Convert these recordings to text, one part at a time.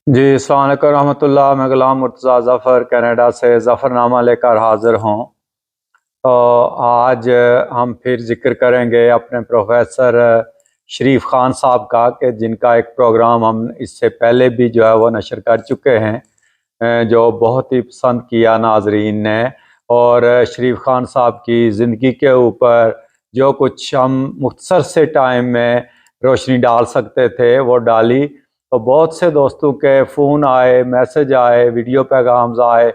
جی السلام علیکم رحمۃ اللہ، میں غلام مرتضیٰ ظفر کینیڈا سے ظفر نامہ لے کر حاضر ہوں۔ تو آج ہم پھر ذکر کریں گے اپنے پروفیسر شریف خان صاحب کا، کہ جن کا ایک پروگرام ہم اس سے پہلے بھی جو ہے وہ نشر کر چکے ہیں، جو بہت ہی پسند کیا ناظرین نے۔ اور شریف خان صاحب کی زندگی کے اوپر جو کچھ ہم مختصر سے ٹائم میں روشنی ڈال سکتے تھے وہ ڈالی۔ تو بہت سے دوستوں کے فون آئے، میسج آئے، ویڈیو پیغامز آئے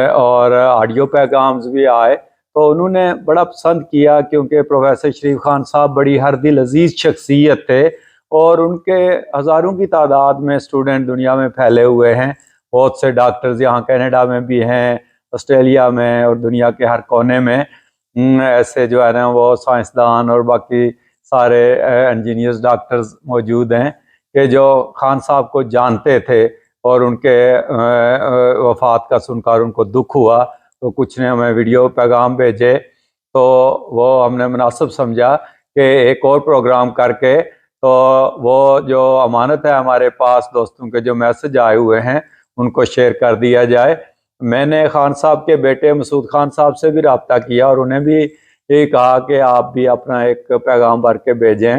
اور آڈیو پیغامز بھی آئے، تو انہوں نے بڑا پسند کیا، کیونکہ پروفیسر شریف خان صاحب بڑی ہر دل عزیز شخصیت تھے، اور ان کے ہزاروں کی تعداد میں اسٹوڈنٹ دنیا میں پھیلے ہوئے ہیں۔ بہت سے ڈاکٹرز یہاں کینیڈا میں بھی ہیں، آسٹریلیا میں اور دنیا کے ہر کونے میں ایسے جو ہے نا وہ سائنسدان اور باقی سارے انجینئرز ڈاکٹرز موجود ہیں کہ جو خان صاحب کو جانتے تھے، اور ان کے وفات کا سن کر ان کو دکھ ہوا، تو کچھ نے ہمیں ویڈیو پیغام بھیجے، تو وہ ہم نے مناسب سمجھا کہ ایک اور پروگرام کر کے تو وہ جو امانت ہے ہمارے پاس دوستوں کے جو میسج آئے ہوئے ہیں ان کو شیئر کر دیا جائے۔ میں نے خان صاحب کے بیٹے مسعود خان صاحب سے بھی رابطہ کیا اور انہیں بھی یہ کہا کہ آپ بھی اپنا ایک پیغام بھر کے بھیجیں،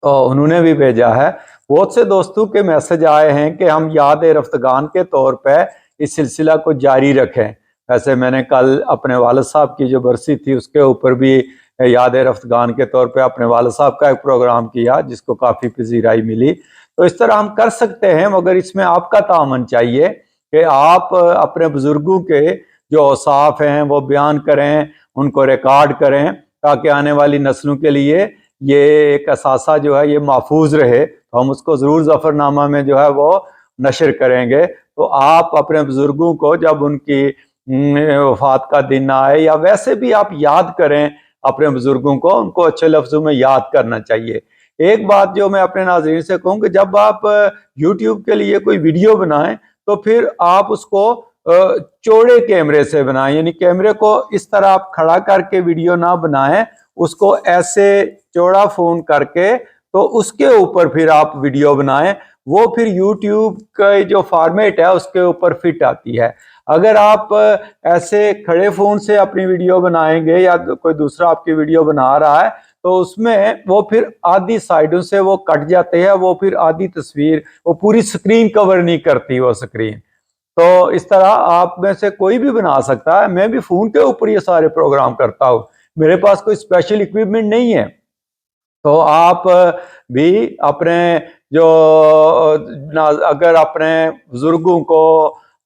تو انہوں نے بھی بھیجا ہے۔ بہت سے دوستوں کے میسج آئے ہیں کہ ہم یاد رفتگان کے طور پہ اس سلسلہ کو جاری رکھیں۔ ویسے میں نے کل اپنے والد صاحب کی جو برسی تھی اس کے اوپر بھی یاد رفتگان کے طور پہ اپنے والد صاحب کا ایک پروگرام کیا، جس کو کافی پذیرائی ملی۔ تو اس طرح ہم کر سکتے ہیں، مگر اس میں آپ کا تعاون چاہیے کہ آپ اپنے بزرگوں کے جو اوصاف ہیں وہ بیان کریں، ان کو ریکارڈ کریں، تاکہ آنے والی نسلوں کے لیے یہ ایک اثاثہ جو ہے یہ محفوظ رہے۔ تو ہم اس کو ضرور ظفر نامہ میں جو ہے وہ نشر کریں گے۔ تو آپ اپنے بزرگوں کو جب ان کی وفات کا دن آئے، یا ویسے بھی آپ یاد کریں اپنے بزرگوں کو، ان کو اچھے لفظوں میں یاد کرنا چاہیے۔ ایک بات جو میں اپنے ناظرین سے کہوں کہ جب آپ یوٹیوب کے لیے کوئی ویڈیو بنائیں تو پھر آپ اس کو چوڑے کیمرے سے بنائیں، یعنی کیمرے کو اس طرح آپ کھڑا کر کے ویڈیو نہ بنائیں، اس کو ایسے چوڑا فون کر کے تو اس کے اوپر پھر آپ ویڈیو بنائیں، وہ پھر یوٹیوب کا جو فارمیٹ ہے اس کے اوپر فٹ آتی ہے۔ اگر آپ ایسے کھڑے فون سے اپنی ویڈیو بنائیں گے یا کوئی دوسرا آپ کی ویڈیو بنا رہا ہے تو اس میں وہ پھر آدھی سائڈوں سے وہ کٹ جاتے ہیں، وہ پھر آدھی تصویر، وہ پوری سکرین کور نہیں کرتی وہ سکرین۔ تو اس طرح آپ میں سے کوئی بھی بنا سکتا ہے۔ میں بھی فون کے اوپر یہ سارے پروگرام کرتا ہوں، میرے پاس کوئی اسپیشل اکوپمنٹ نہیں ہے۔ تو آپ بھی اپنے جو اگر اپنے بزرگوں کو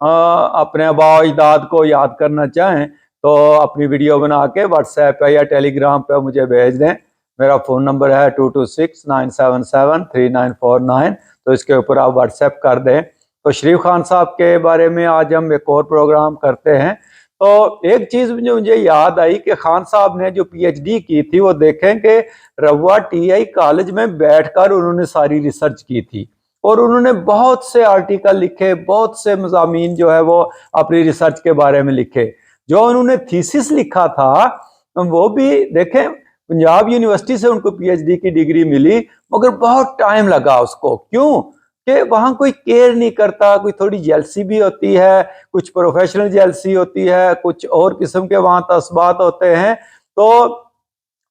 اپنے آباء و اجداد کو یاد کرنا چاہیں تو اپنی ویڈیو بنا کے واٹس ایپ پہ یا ٹیلی گرام پہ مجھے بھیج دیں۔ میرا فون نمبر ہے 2269773949، تو اس کے اوپر آپ واٹس ایپ کر دیں۔ تو شریف خان صاحب کے بارے میں آج ہم ایک اور پروگرام کرتے ہیں۔ تو ایک چیز مجھے یاد آئی کہ خان صاحب نے جو پی ایچ ڈی کی تھی، وہ دیکھیں کہ روا ٹی آئی کالج میں بیٹھ کر انہوں نے ساری ریسرچ کی تھی، اور انہوں نے بہت سے آرٹیکل لکھے، بہت سے مضامین جو ہے وہ اپنی ریسرچ کے بارے میں لکھے۔ جو انہوں نے تھیسس لکھا تھا وہ بھی دیکھیں، پنجاب یونیورسٹی سے ان کو پی ایچ ڈی کی ڈگری ملی، مگر بہت ٹائم لگا اس کو۔ کیوں کہ وہاں کوئی کیئر نہیں کرتا، کوئی تھوڑی جیلسی بھی ہوتی ہے، کچھ پروفیشنل جیلسی ہوتی ہے، کچھ اور قسم کے وہاں تعصبات ہوتے ہیں۔ تو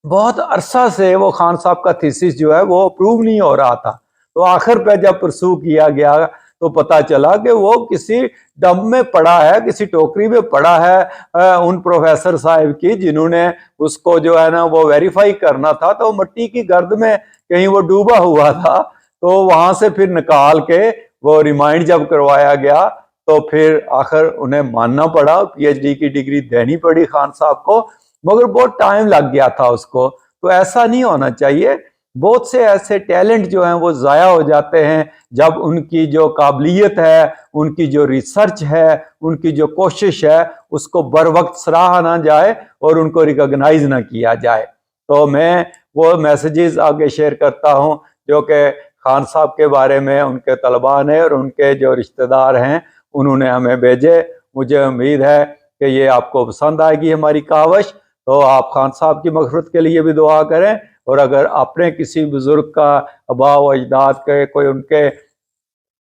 بہت عرصہ سے وہ خان صاحب کا تھیسس جو ہے وہ اپروو نہیں ہو رہا تھا۔ تو آخر پہ جب پرسو کیا گیا تو پتا چلا کہ وہ کسی ڈب میں پڑا ہے، کسی ٹوکری میں پڑا ہے ان پروفیسر صاحب کی، جنہوں نے اس کو جو ہے نا وہ ویریفائی کرنا تھا، تو مٹی کی گرد میں کہیں وہ ڈوبا ہوا تھا۔ تو وہاں سے پھر نکال کے وہ ریمائنڈ جب کروایا گیا تو پھر آخر انہیں ماننا پڑا، پی ایچ ڈی کی ڈگری دینی پڑی خان صاحب کو، مگر بہت ٹائم لگ گیا تھا اس کو۔ تو ایسا نہیں ہونا چاہیے۔ بہت سے ایسے ٹیلنٹ جو ہیں وہ ضائع ہو جاتے ہیں جب ان کی جو قابلیت ہے، ان کی جو ریسرچ ہے، ان کی جو کوشش ہے، اس کو بر وقت سراہا نہ جائے اور ان کو ریکگنائز نہ کیا جائے۔ تو میں وہ میسیجز آگے شیئر کرتا ہوں جو کہ خان صاحب کے بارے میں ان کے طلباء نے اور ان کے جو رشتہ دار ہیں انہوں نے ہمیں بھیجے۔ مجھے امید ہے کہ یہ آپ کو پسند آئے گی ہماری کاوش۔ تو آپ خان صاحب کی مغفرت کے لیے بھی دعا کریں، اور اگر اپنے کسی بزرگ کا آباء و اجداد کے کوئی ان کے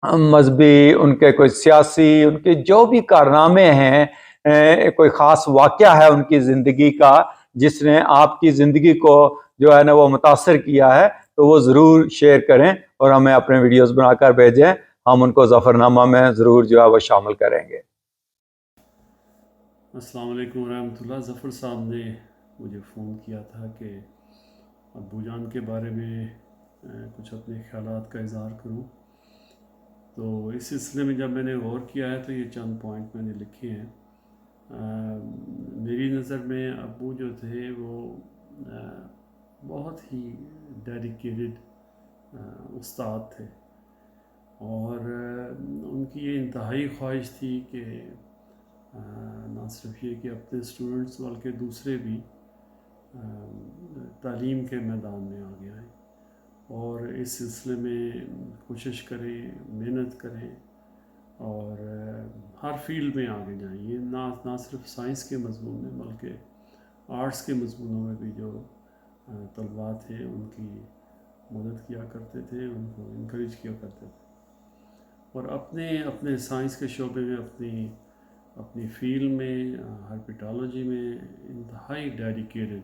مذہبی، ان کے کوئی سیاسی، ان کے جو بھی کارنامے ہیں، کوئی خاص واقعہ ہے ان کی زندگی کا جس نے آپ کی زندگی کو جو ہے نا وہ متاثر کیا ہے، تو وہ ضرور شیئر کریں اور ہمیں اپنے ویڈیوز بنا کر بھیجیں، ہم ان کو ظفرنامہ میں ضرور جو ہے وہ شامل کریں گے۔ السلام علیکم ورحمۃ اللہ۔ ظفر صاحب نے مجھے فون کیا تھا کہ ابو جان کے بارے میں کچھ اپنے خیالات کا اظہار کروں، تو اس سلسلے میں جب میں نے غور کیا ہے تو یہ چند پوائنٹ میں نے لکھے ہیں۔ میری نظر میں ابو جو تھے وہ بہت ہی ڈیڈیکیٹڈ استاد تھے، اور ان کی یہ انتہائی خواہش تھی کہ نہ صرف یہ کہ اپنے اسٹوڈنٹس بلکہ دوسرے بھی تعلیم کے میدان میں آگے آئیں اور اس سلسلے میں کوشش کریں، محنت کریں اور ہر فیلڈ میں آگے جائیں۔ یہ نہ صرف سائنس کے مضمون میں بلکہ آرٹس کے مضمونوں میں بھی جو طلباء تھے ان کی مدد کیا کرتے تھے، ان کو انکریج کیا کرتے تھے، اور اپنے سائنس کے شعبے میں اپنی فیلڈ میں ہرپیٹالوجی میں انتہائی ڈیڈیکیٹڈ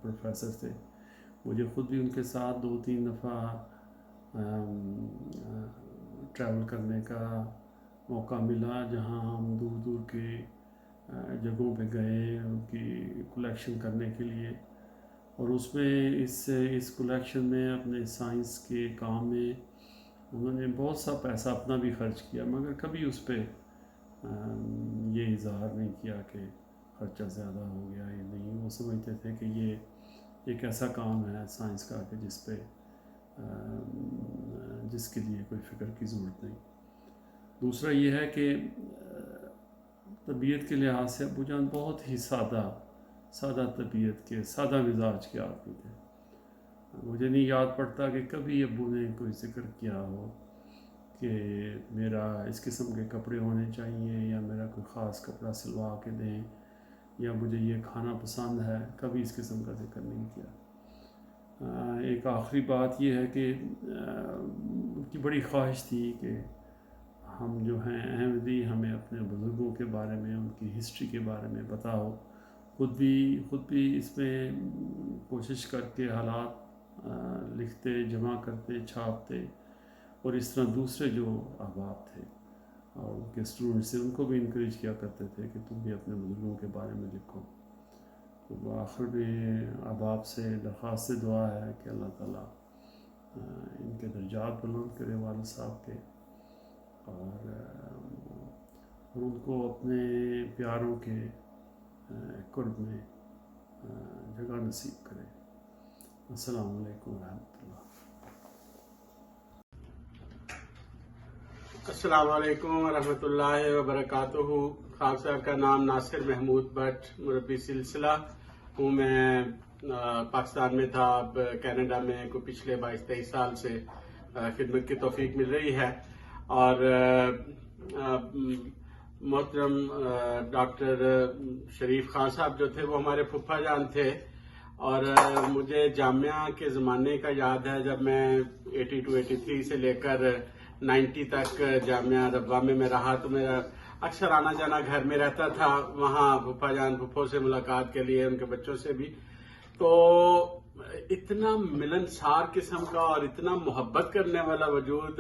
پروفیسر تھے۔ مجھے خود بھی ان کے ساتھ 2-3 دفعہ ٹریول کرنے کا موقع ملا، جہاں ہم دور دور کے جگہوں پہ گئے ان کی کلیکشن کرنے کے لیے، اور اس میں اس کلیکشن میں اپنے سائنس کے کام میں انہوں نے بہت سا پیسہ اپنا بھی خرچ کیا، مگر کبھی اس پہ یہ اظہار نہیں کیا کہ خرچہ زیادہ ہو گیا یا نہیں۔ وہ سمجھتے تھے کہ یہ ایک ایسا کام ہے سائنس کا کہ جس کے لیے کوئی فکر کی ضرورت نہیں۔ دوسرا یہ ہے کہ طبیعت کے لحاظ سے ابو جان بہت ہی سادہ طبیعت کے، سادہ مزاج کے آدمی تھے۔ مجھے نہیں یاد پڑتا کہ کبھی ابو نے کوئی ذکر کیا ہو کہ میرا اس قسم کے کپڑے ہونے چاہیے یا میرا کوئی خاص کپڑا سلوا کے دیں یا مجھے یہ کھانا پسند ہے، کبھی اس قسم کا ذکر نہیں کیا۔ ایک آخری بات یہ ہے کہ ان کی بڑی خواہش تھی کہ ہم جو ہیں احمدی، ہمیں اپنے بزرگوں کے بارے میں، ان کی ہسٹری کے بارے میں پتہ ہو، خود بھی اس میں کوشش کر کے حالات لکھتے، جمع کرتے، چھاپتے، اور اس طرح دوسرے جو احباب تھے اور ان کے اسٹوڈنٹس تھے ان کو بھی انکریج کیا کرتے تھے کہ تم بھی اپنے بزرگوں کے بارے میں لکھو۔ تو آخر میں احباب سے درخواست دعا ہے کہ اللہ تعالیٰ ان کے درجات بلند کرے والد صاحب کے، اور ان کو اپنے پیاروں کے قرب میں جگہ نصیب کرے۔ السلام علیکم ورحمۃ اللہ۔ السلام علیکم ورحمۃ اللہ وبرکاتہ۔ خان صاحب کا نام ناصر محمود بٹ، مربی سلسلہ ہوں۔ میں پاکستان میں تھا، اب کینیڈا میں کو پچھلے 22-23 سال سے خدمت کی توفیق مل رہی ہے، اور محترم ڈاکٹر شریف خان صاحب جو تھے وہ ہمارے پھپھا جان تھے، اور مجھے جامعہ کے زمانے کا یاد ہے جب میں 82-83 سے لے کر 90 تک جامعہ ربوہ میں رہا، تو میرا اکثر آنا جانا گھر میں رہتا تھا، وہاں پھپھا جان پھپھو سے ملاقات کے لیے، ان کے بچوں سے بھی۔ تو اتنا ملنسار قسم کا اور اتنا محبت کرنے والا وجود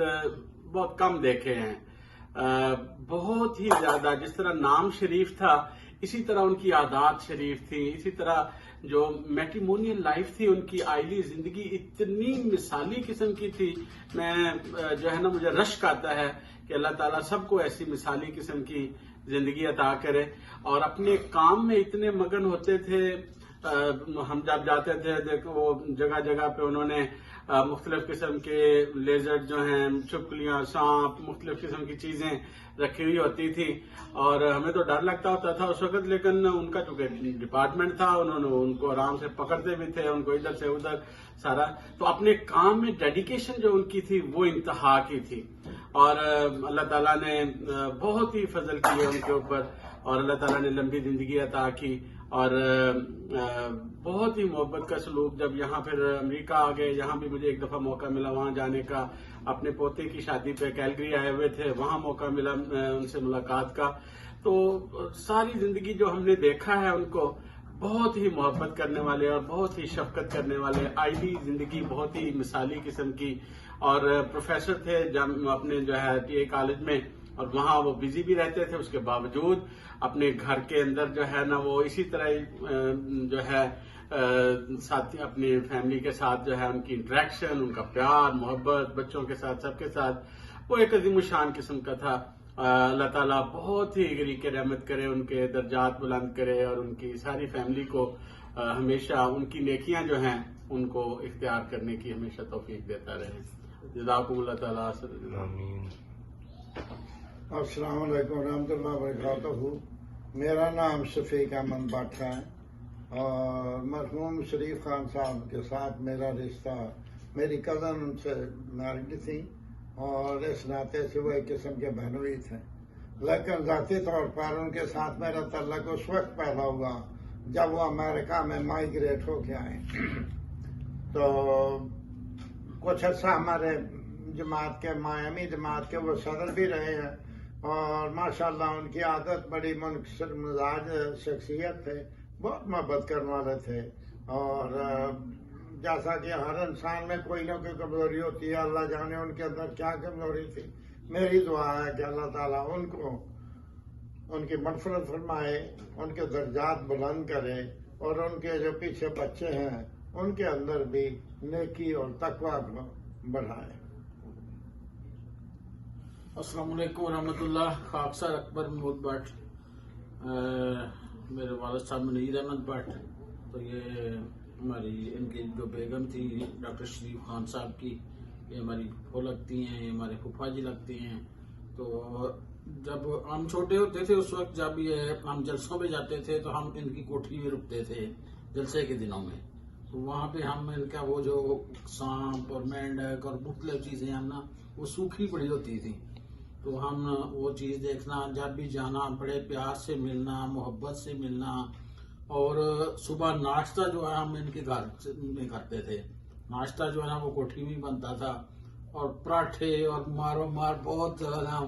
بہت کم دیکھے ہیں۔ بہت ہی زیادہ، جس طرح نام شریف تھا اسی طرح ان کی عادات شریف تھی، اسی طرح جو میٹریمونیل لائف تھی ان کی، آئلی زندگی اتنی مثالی قسم کی تھی۔ میں جو ہے نا مجھے رشک آتا ہے کہ اللہ تعالیٰ سب کو ایسی مثالی قسم کی زندگی عطا کرے، اور اپنے کام میں اتنے مگن ہوتے تھے۔ ہم جب جاتے تھے دیکھو وہ جگہ جگہ پہ انہوں نے مختلف قسم کے لیزر جو ہیں، چھپکلیاں، سانپ، مختلف قسم کی چیزیں رکھی ہوئی ہوتی تھی، اور ہمیں تو ڈر لگتا ہوتا تھا اس وقت، لیکن ان کا جو ڈپارٹمنٹ تھا انہوں نے ان کو آرام سے پکڑتے بھی تھے، ان کو ادھر سے ادھر سارا۔ تو اپنے کام میں ڈیڈیکیشن جو ان کی تھی وہ انتہا کی تھی، اور اللہ تعالیٰ نے بہت ہی فضل کیے ان کے اوپر، اور اللہ تعالیٰ نے لمبی زندگی عطا کی، اور بہت ہی محبت کا سلوک. جب یہاں پھر امریکہ آ گئے, یہاں بھی مجھے ایک دفعہ موقع ملا وہاں جانے کا. اپنے پوتے کی شادی پہ کیلگری آئے ہوئے تھے, وہاں موقع ملا ان سے ملاقات کا. تو ساری زندگی جو ہم نے دیکھا ہے ان کو, بہت ہی محبت کرنے والے اور بہت ہی شفقت کرنے والے. آئیڈی زندگی بہت ہی مثالی قسم کی. اور پروفیسر تھے اپنے جو ہے ٹی اے کالج میں, اور وہاں وہ بزی بھی رہتے تھے. اس کے باوجود اپنے گھر کے اندر جو ہے نا وہ اسی طرح جو ہے ساتھ اپنی فیملی کے ساتھ جو ہے ان کی انٹریکشن, ان کا پیار محبت بچوں کے ساتھ سب کے ساتھ, وہ ایک عظیم الشان قسم کا تھا. اللہ تعالیٰ بہت ہی غریق رحمت کرے, ان کے درجات بلند کرے, اور ان کی ساری فیملی کو ہمیشہ ان کی نیکیاں جو ہیں ان کو اختیار کرنے کی ہمیشہ توفیق دیتا رہے. جزاکم اللہ تعالیٰ. آمین. السلام علیکم ورحمۃ اللہ وبرکاتہ. میرا نام شفیق احمد بٹ ہے اور مرحوم شریف خان صاحب کے ساتھ میرا رشتہ, میری کزن ان سے میرڈ تھی اور اس ناطے سے وہ ایک قسم کے بہنوئی تھے. لیکن ذاتی طور پر ان کے ساتھ میرا تعلق اس وقت پیدا ہوا جب وہ امریکہ میں مائیگریٹ ہو کے آئے. تو کچھ عرصہ ہمارے جماعت کے مایامی جماعت کے وہ صدر بھی رہے ہیں, اور ماشاءاللہ ان کی عادت بڑی منکسر مزاج شخصیت تھے, بہت محبت کرنے والے تھے. اور جیسا کہ ہر انسان میں کوئی نہ کوئی کمزوری ہوتی ہے, اللہ جانے ان کے اندر کیا کمزوری تھی. میری دعا ہے کہ اللہ تعالیٰ ان کو ان کی مغفرت فرمائے, ان کے درجات بلند کرے, اور ان کے جو پیچھے بچے ہیں ان کے اندر بھی نیکی اور تقویٰ بڑھائے. السلام علیکم ورحمۃ اللہ. خاکسار اکبر محمود بٹ, میرے والد صاحب منیر احمد بٹ. تو یہ ہماری ان کی جو بیگم تھی ڈاکٹر شریف خان صاحب کی, یہ ہماری پھپھو لگتی ہیں, یہ ہمارے پھوپھا جی لگتے ہیں. تو جب ہم چھوٹے ہوتے تھے اس وقت جب یہ ہم جلسوں پہ جاتے تھے تو ہم ان کی کوٹھی میں رکتے تھے جلسے کے دنوں میں. تو وہاں پہ ہم ان کا وہ جو سانپ اور مینڈک اور مختلف چیزیں ہم نا وہ سوکھی پڑی ہوتی تھی, تو ہم وہ چیز دیکھنا, جب بھی جانا بڑے پیار سے ملنا, محبت سے ملنا. اور صبح ناشتہ جو ہے ہم ان کے گھر میں کرتے تھے. ناشتہ جو ہے نا وہ کوٹھی میں بنتا تھا, اور پراٹھے اور مارو مار بہت زیادہ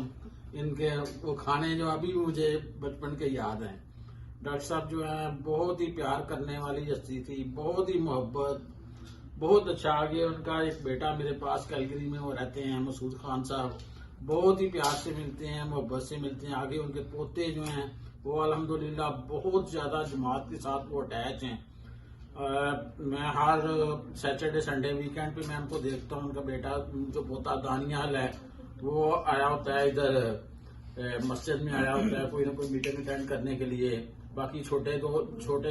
ان کے وہ کھانے جو ابھی مجھے بچپن کے یاد ہیں. ڈاکٹر صاحب جو ہیں بہت ہی پیار کرنے والی ہستی تھی, بہت ہی محبت, بہت اچھا. آگے ان کا ایک بیٹا میرے پاس کیلگری میں وہ رہتے ہیں, مسعود خان صاحب, بہت ہی پیار سے ملتے ہیں, محبت سے ملتے ہیں. آگے ان کے پوتے جو ہیں وہ الحمدللہ بہت زیادہ جماعت کے ساتھ وہ اٹیچ ہیں. میں ہر سیٹرڈے سنڈے ویکینڈ پہ میں ان کو دیکھتا ہوں. ان کا بیٹا جو پوتا دانیال ہے وہ آیا ہوتا ہے ادھر مسجد میں, آیا ہوتا ہے کوئی نہ کوئی میٹنگ اٹینڈ کرنے کے لیے. باقی چھوٹے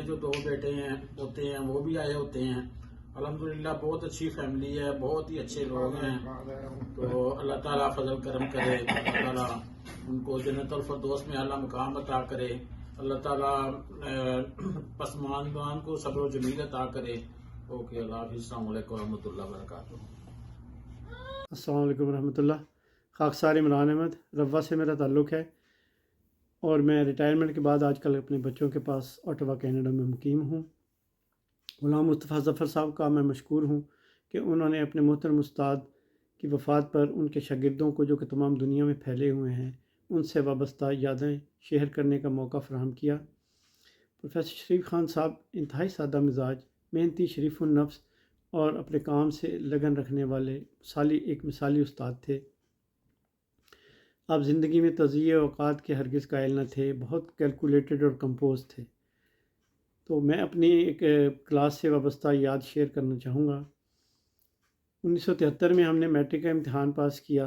جو دو بیٹے ہیں ہوتے ہیں وہ بھی آئے ہوتے ہیں. الحمدللہ بہت اچھی فیملی ہے, بہت ہی اچھے لوگ ہیں. تو اللہ تعالیٰ فضل کرم کرے, اللہ تعالیٰ ان کو جنت الفردوس میں اعلیٰ مقام عطا کرے. اللہ تعالیٰ پسماندگان کو صبر و جمیل عطا کرے. اوکے, اللہ حافظ. السلام علیکم ورحمۃ اللہ وبرکاتہ. السلام علیکم ورحمۃ اللہ. خاکسار عمران احمد, روا سے میرا تعلق ہے, اور میں ریٹائرمنٹ کے بعد آج کل اپنے بچوں کے پاس اوٹوا کینیڈا میں مقیم ہوں. غلام مصطفیٰ ظفر صاحب کا میں مشکور ہوں کہ انہوں نے اپنے محترم استاد کی وفات پر ان کے شاگردوں کو جو کہ تمام دنیا میں پھیلے ہوئے ہیں ان سے وابستہ یادیں شیئر کرنے کا موقع فراہم کیا. پروفیسر شریف خان صاحب انتہائی سادہ مزاج, محنتی, شریف النفس اور اپنے کام سے لگن رکھنے والے ایک مثالی استاد تھے. آپ زندگی میں تضییع اوقات کے ہرگز قائل نہ تھے, بہت کیلکولیٹڈ اور کمپوز تھے. تو میں اپنی ایک کلاس سے وابستہ یاد شیئر کرنا چاہوں گا. 1973 میں ہم نے میٹرک کا امتحان پاس کیا,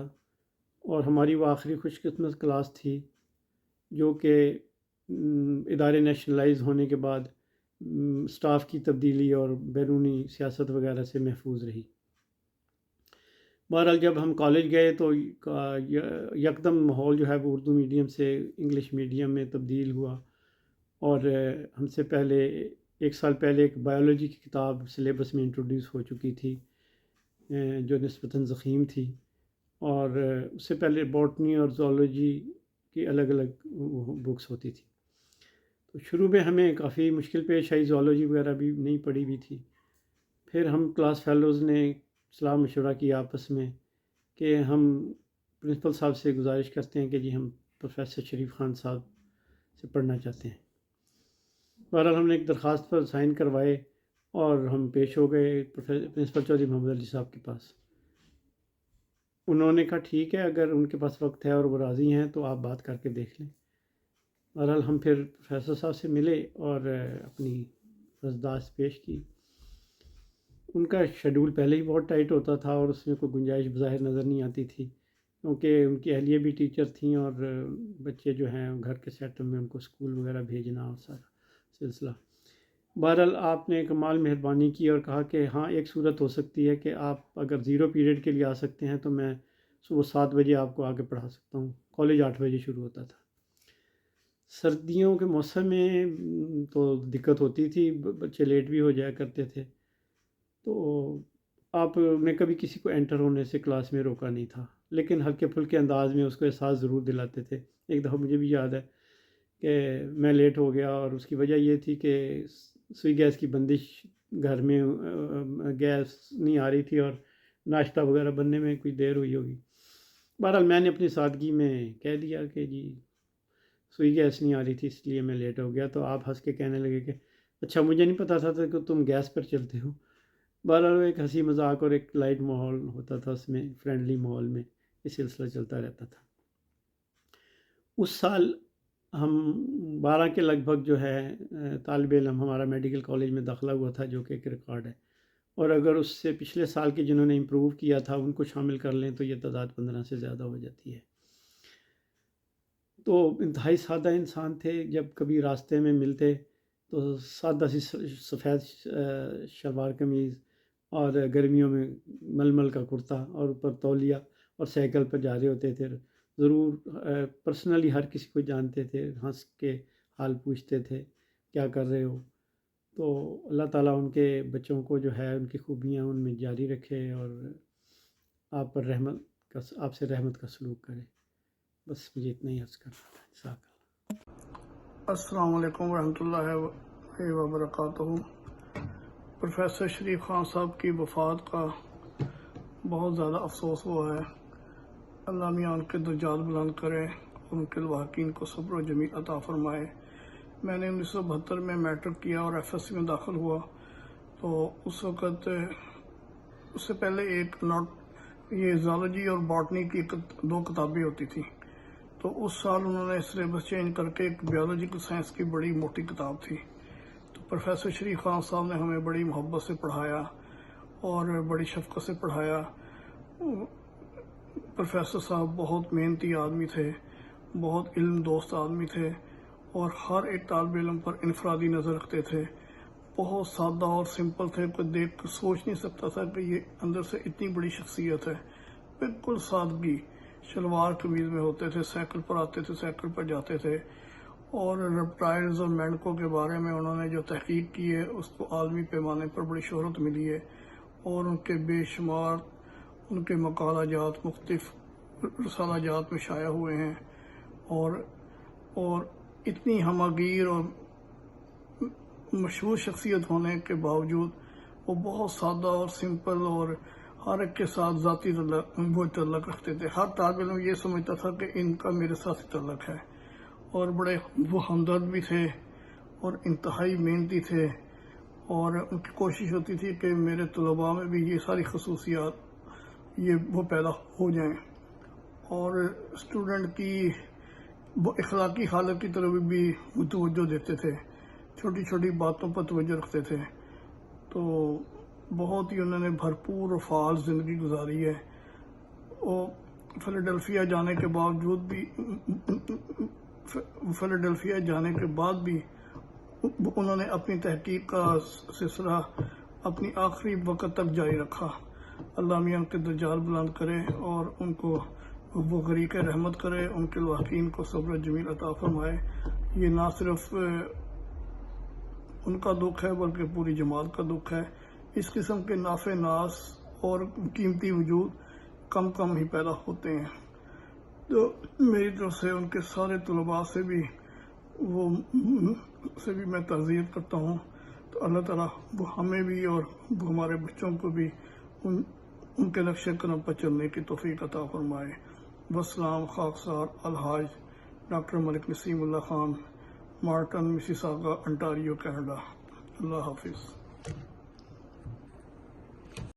اور ہماری وہ آخری خوش قسمت کلاس تھی جو کہ ادارے نیشنلائز ہونے کے بعد سٹاف کی تبدیلی اور بیرونی سیاست وغیرہ سے محفوظ رہی. بہرحال جب ہم کالج گئے تو یکدم ماحول جو ہے وہ اردو میڈیم سے انگلش میڈیم میں تبدیل ہوا, اور ہم سے پہلے 1 سال پہلے ایک بایولوجی کی کتاب سلیبس میں انٹروڈیوس ہو چکی تھی جو نسبتاً ضخیم تھی, اور اس سے پہلے باٹنی اور زولوجی کی الگ الگ بکس ہوتی تھی. تو شروع میں ہمیں کافی مشکل پیش آئی، زوالوجی وغیرہ بھی نہیں پڑھی ہوئی تھی. پھر ہم کلاس فیلوز نے صلاح مشورہ کیا آپس میں کہ ہم پرنسپل صاحب سے گزارش کرتے ہیں کہ جی ہم پروفیسر شریف خان صاحب سے پڑھنا چاہتے ہیں. بہرحال ہم نے ایک درخواست پر سائن کروائے اور ہم پیش ہو گئے پرنسپل چودھری محمد علی صاحب کے پاس. انہوں نے کہا ٹھیک ہے، اگر ان کے پاس وقت ہے اور وہ راضی ہیں تو آپ بات کر کے دیکھ لیں. بہرحال ہم پھر پروفیسر صاحب سے ملے اور اپنی رضداشت پیش کی. ان کا شیڈول پہلے ہی بہت ٹائٹ ہوتا تھا اور اس میں کوئی گنجائش بظاہر نظر نہیں آتی تھی، کیونکہ ان کی اہلیہ بھی ٹیچر تھیں اور بچے جو ہیں گھر کے سیٹ اپ میں ان کو اسکول وغیرہ بھیجنا اور سارا سلسلہ. بہرحال آپ نے کمال مہربانی کی اور کہا کہ ہاں ایک صورت ہو سکتی ہے کہ آپ اگر 0 پیریڈ کے لیے آ سکتے ہیں تو میں صبح 7 بجے آپ کو آگے پڑھا سکتا ہوں. کالج 8 بجے شروع ہوتا تھا. سردیوں کے موسم میں تو دقت ہوتی تھی، بچے لیٹ بھی ہو جایا کرتے تھے، تو آپ نے کبھی کسی کو انٹر ہونے سے کلاس میں روکا نہیں تھا، لیکن ہلکے پھلکے انداز میں اس کو احساس ضرور دلاتے تھے. ایک دفعہ مجھے بھی یاد ہے کہ میں لیٹ ہو گیا اور اس کی وجہ یہ تھی کہ سوئی گیس کی بندش گھر میں گیس نہیں آ رہی تھی اور ناشتہ وغیرہ بننے میں کوئی دیر ہوئی ہوگی. بہرحال میں نے اپنی سادگی میں کہہ دیا کہ جی سوئی گیس نہیں آ رہی تھی اس لیے میں لیٹ ہو گیا. تو آپ ہنس کے کہنے لگے کہ اچھا مجھے نہیں پتا تھا کہ تم گیس پر چلتے ہو. بہرحال ایک ہنسی مذاق اور ایک لائٹ ماحول ہوتا تھا اس میں، فرینڈلی ماحول میں یہ سلسلہ چلتا رہتا تھا. اس سال ہم 12 کے لگ بھگ جو ہے طالب علم ہمارا میڈیکل کالج میں داخلہ ہوا تھا، جو کہ ایک ریکارڈ ہے، اور اگر اس سے پچھلے سال کے جنہوں نے امپروو کیا تھا ان کو شامل کر لیں تو یہ تعداد 15 سے زیادہ ہو جاتی ہے. تو انتہائی سادہ انسان تھے. جب کبھی راستے میں ملتے تو سادہ سی سفید شلوار قمیض اور گرمیوں میں ململ کا کرتا اور اوپر تولیہ اور سائیکل پر جا رہے ہوتے تھے. ضرور پرسنلی ہر کسی کو جانتے تھے، ہنس کے حال پوچھتے تھے کیا کر رہے ہو. تو اللہ تعالیٰ ان کے بچوں کو جو ہے ان کی خوبیاں ان میں جاری رکھے اور آپ پر آپ سے رحمت کا سلوک کرے. بس مجھے اتنا ہی عرض کرنا تھا. جزاک اللہ. السلام علیکم ورحمۃ اللہ وبرکاتہ. پروفیسر شریف خان صاحب کی وفات کا بہت زیادہ افسوس ہوا ہے. اللہ میاں ان کے درجات بلند کرے اور ان کے لواحقین کو صبر و جمیل عطا فرمائے. میں نے 1972 میں میٹرک کیا اور ایف ایس سی میں داخل ہوا. تو اس وقت اس سے پہلے یہ زالوجی اور باٹنی کی 2 کتابیں ہوتی تھیں. تو اس سال انہوں نے سلیبس چینج کر کے ایک بیولوجیکل سائنس کی بڑی موٹی کتاب تھی. تو پروفیسر شریف خان صاحب نے ہمیں بڑی محبت سے پڑھایا اور بڑی شفقت سے پڑھایا. پروفیسر صاحب بہت محنتی آدمی تھے، بہت علم دوست آدمی تھے اور ہر ایک طالب علم پر انفرادی نظر رکھتے تھے. بہت سادہ اور سمپل تھے. کوئی دیکھ کر سوچ نہیں سکتا تھا کہ یہ اندر سے اتنی بڑی شخصیت ہے. بالکل سادگی، شلوار قمیض میں ہوتے تھے، سائیکل پر آتے تھے، سائیکل پر جاتے تھے. اور ریپٹائلز اور مینڈکوں کے بارے میں انہوں نے جو تحقیق کی ہے اس کو عالمی پیمانے پر بڑی شہرت ملی ہے اور ان کے بے شمار ان کے مقالہ جات مختلف رسالہ جات میں شائع ہوئے ہیں. اور اتنی ہماگیر اور مشہور شخصیت ہونے کے باوجود وہ بہت سادہ اور سمپل اور ہر ایک کے ساتھ ذاتی تعلق رکھتے تھے. ہر طالب علم یہ سمجھتا تھا کہ ان کا میرے ساتھ تعلق ہے. اور بڑے وہ ہمدرد بھی تھے اور انتہائی محنتی تھے اور ان کی کوشش ہوتی تھی کہ میرے طلباء میں بھی یہ ساری خصوصیات وہ پیدا ہو جائیں. اور اسٹوڈنٹ کی اخلاقی حالت کی طرف بھی توجہ دیتے تھے، چھوٹی چھوٹی باتوں پر توجہ رکھتے تھے. تو بہت ہی انہوں نے بھرپور اور فعال زندگی گزاری ہے. وہ فیلاڈیلفیا جانے کے بعد بھی انہوں نے اپنی تحقیق کا سلسلہ اپنی آخری وقت تک جاری رکھا. اللہ میاں ان کے درجات بلند کرے اور ان کو وہ غریق رحمت کرے، ان کے لواحقین کو صبر جمیل عطا فرمائے. یہ نہ صرف ان کا دکھ ہے بلکہ پوری جماعت کا دکھ ہے. اس قسم کے نافع ناس اور قیمتی وجود کم ہی پیدا ہوتے ہیں. تو میری طرف سے ان کے سارے طلباء سے بھی وہ سے بھی میں تعزیت کرتا ہوں. تو اللہ تعالیٰ وہ ہمیں بھی اور وہ ہمارے بچوں کو بھی ان کے نقش قدم پر چلنے کی توفیق عطا فرمائے. وسلام. خاکسار الحاج ڈاکٹر ملک نسیم اللہ Khan, Martin, Mississauga, Ontario, Canada. اللہ حافظ.